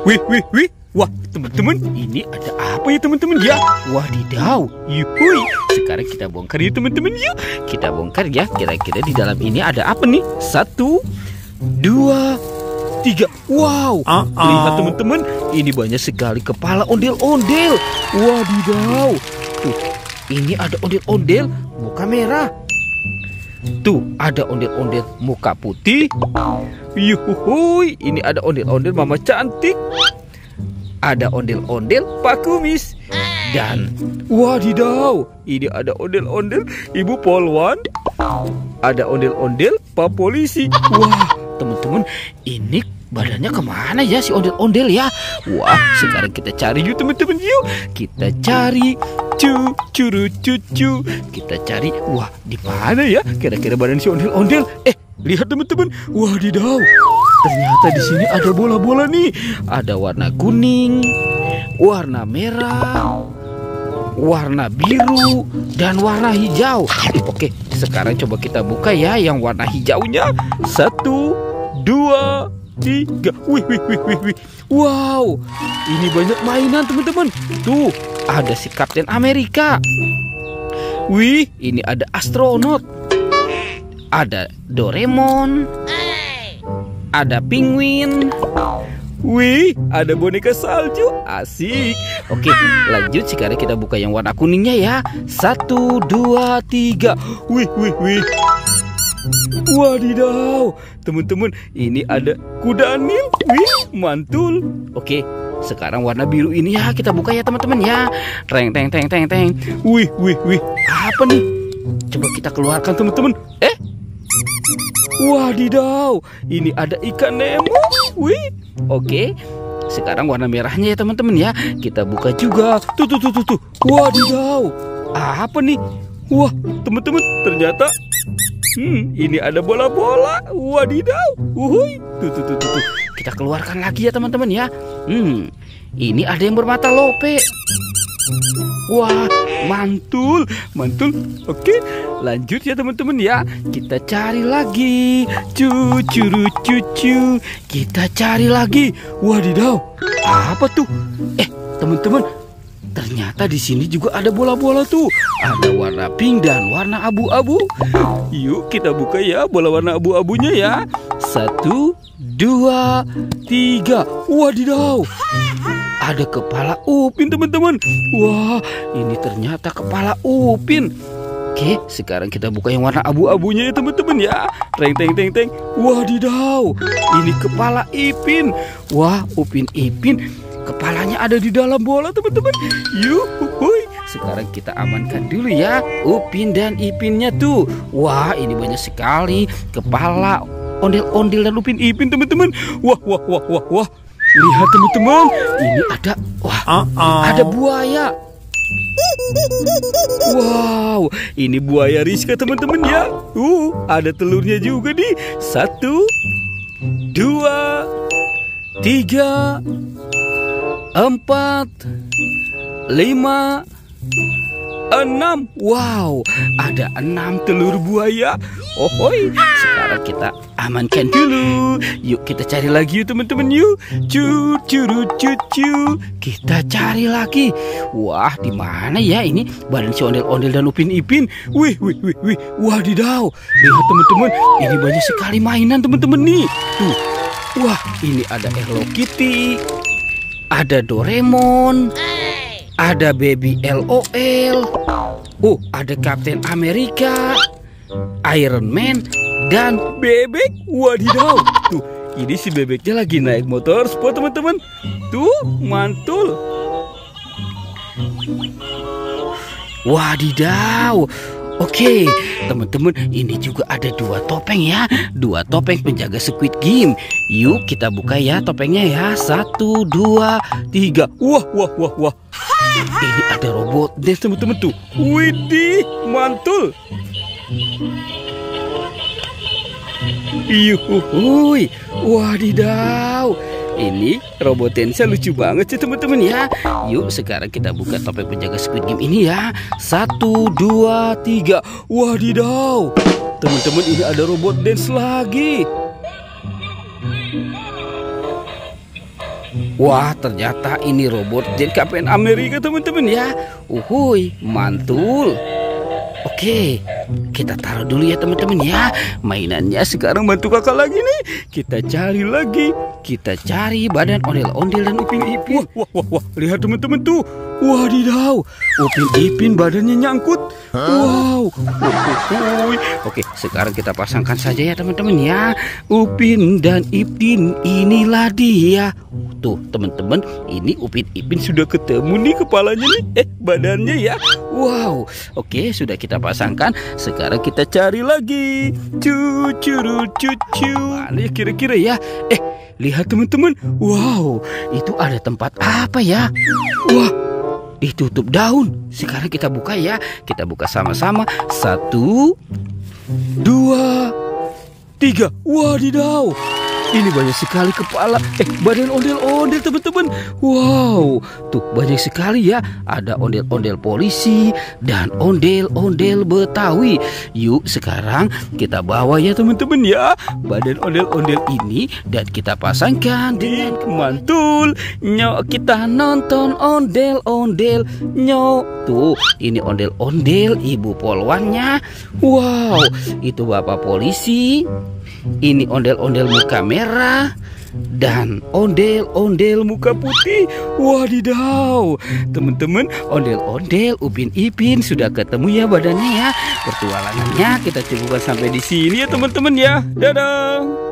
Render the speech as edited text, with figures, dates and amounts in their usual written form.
Wih, wih, wih. Wah, teman-teman, ini ada apa ya teman-teman ya? Wadidaw, yuhui. Sekarang kita bongkar ya teman-teman yuk. Kita bongkar ya, kira-kira di dalam ini ada apa nih? 1, 2, 3. Wow, lihat teman-teman, ini banyak sekali kepala ondel-ondel. Wadidaw. Tuh, ini ada ondel-ondel muka merah. Tuh, ada ondel-ondel muka putih. Yuhuhui, ini ada ondel-ondel mama cantik. Ada ondel-ondel Pak Kumis. Dan wadidaw, ini ada ondel-ondel Ibu Polwan. Ada ondel-ondel Pak Polisi. Wah, teman-teman, ini badannya kemana ya si ondel-ondel ya? Wah, sekarang kita cari yuk teman-teman yuk. Kita cari curu cucu. Kita cari. Wah, di mana ya kira-kira badan si ondel-ondel? Lihat teman-teman. Wadidaw. Ternyata di sini ada bola-bola nih. Ada warna kuning, warna merah, warna biru, dan warna hijau. Oke, sekarang coba kita buka ya yang warna hijaunya. 1, 2, 3. Wih, wih, wih, wih, wih. Wow, ini banyak mainan teman-teman. Tuh, ada si Kapten Amerika. Wih, ini ada astronot. Ada Doraemon. Ada penguin. Wih, ada boneka salju. Asik. Oke, lanjut. Sekarang kita buka yang warna kuningnya ya. 1, 2, 3. Wih, wih, wih. Wadidaw, teman-teman, ini ada kuda Nil. Wih, mantul. Oke, sekarang warna biru ini ya kita buka ya teman-teman ya. Teng, teng, teng, teng, teng. Wih, wih, wih. Apa nih? Coba kita keluarkan teman-teman. Wadidaw, ini ada ikan Nemo. Wih, oke. Sekarang warna merahnya ya teman-teman ya. Kita buka juga. Tuh. Wadidaw, apa nih? Wah, teman-teman, ternyata ini ada bola-bola. Wadidaw. Wuhui. Tuh. Kita keluarkan lagi ya teman-teman ya. Ini ada yang bermata lope. Wah, mantul. Oke, lanjut ya teman-teman ya. Kita cari lagi. Curu cucu. Kita cari lagi. Wadidaw, apa tuh? Teman-teman, ternyata di sini juga ada bola-bola tuh. Ada warna pink dan warna abu-abu. Yuk kita buka ya bola warna abu-abunya ya. 1, 2, 3. Wadidaw, ada kepala Upin teman-teman. Wah, ini ternyata kepala Upin. Oke, sekarang kita buka yang warna abu-abunya ya teman-teman ya. Teng. Wadidaw, ini kepala Ipin. Wah, Upin Ipin kepalanya ada di dalam bola teman-teman. Yuhuy. Sekarang kita amankan dulu ya Upin dan Ipinnya tuh. Wah, ini banyak sekali kepala ondel-ondel dan Upin Ipin teman-teman. Wah. Lihat teman-teman, ini ada, ada buaya. Wow, ini buaya Rizka teman-teman ya. Ada telurnya juga nih. 1, 2, 3, 4, 5, 6. Wow, ada 6 telur buaya. Ohoi, sekarang kita amankan dulu. Yuk kita cari lagi yuk teman-teman yuk. Curu cucu. Kita cari lagi. Wah, di mana ya ini badan si ondel-ondel dan Upin Ipin? Wih. Wadidaw. Lihat teman-teman, ini banyak sekali mainan teman-teman nih. Tuh. Wah, ini ada Hello Kitty. Ada Doraemon. Ada Baby LOL. Ada Kapten Amerika, Iron Man, dan bebek. Wadidaw. Tuh, ini si bebeknya lagi naik motor sport teman-teman. Tuh, mantul. Wadidaw. Oke, teman-teman, ini juga ada 2 topeng ya. 2 topeng penjaga Squid Game. Yuk kita buka ya topengnya ya. 1, 2, 3. Wah. Ini ada robot dance teman-teman tuh. Widih, mantul. Yuhuy. Wadidaw. Ini robot dance lucu banget sih teman-teman ya. Yuk sekarang kita buka topeng penjaga Squid Game ini ya. 1, 2, 3. Wadidaw. Teman-teman, ini ada robot dance lagi. Wah, ternyata ini robot Jet Kapten Amerika teman-teman ya. Uhuy, mantul. Oke, kita taruh dulu ya teman-teman ya. Mainannya sekarang bantu kakak lagi nih. Kita cari lagi. Kita cari badan ondel-ondel dan Upin Ipin. Wah, lihat teman-teman tuh. Wadidaw, Upin Ipin badannya nyangkut. Wow. Oke, sekarang kita pasangkan saja ya teman-teman ya. Upin dan Ipin, inilah dia. Tuh teman-teman, ini Upin Ipin sudah ketemu nih kepalanya nih. Badannya ya. Wow. Oke, sudah kita pasangkan. Sekarang kita cari lagi. Cucu. Mana kira-kira ya? Lihat teman-teman. Wow, itu ada tempat apa ya? Wah, ditutup daun. Sekarang kita buka ya. Kita buka sama-sama. 1, 2, 3. Wadidaw, ini banyak sekali kepala badan ondel-ondel teman-teman. Wow, tuh banyak sekali ya. Ada ondel-ondel polisi dan ondel-ondel Betawi. Yuk sekarang kita bawa ya teman-teman ya badan ondel-ondel ini dan kita pasangkan dengan mantul. Nyok, kita nonton ondel-ondel. Nyok, tuh ini ondel-ondel ibu polwannya. Wow, itu bapak polisi. Ini ondel-ondel muka merah dan ondel-ondel muka putih. Wadidaw, teman-teman, ondel-ondel Upin Ipin sudah ketemu ya badannya ya. Pertualangannya kita cukupkan sampai di sini ya teman-teman ya. Dadah.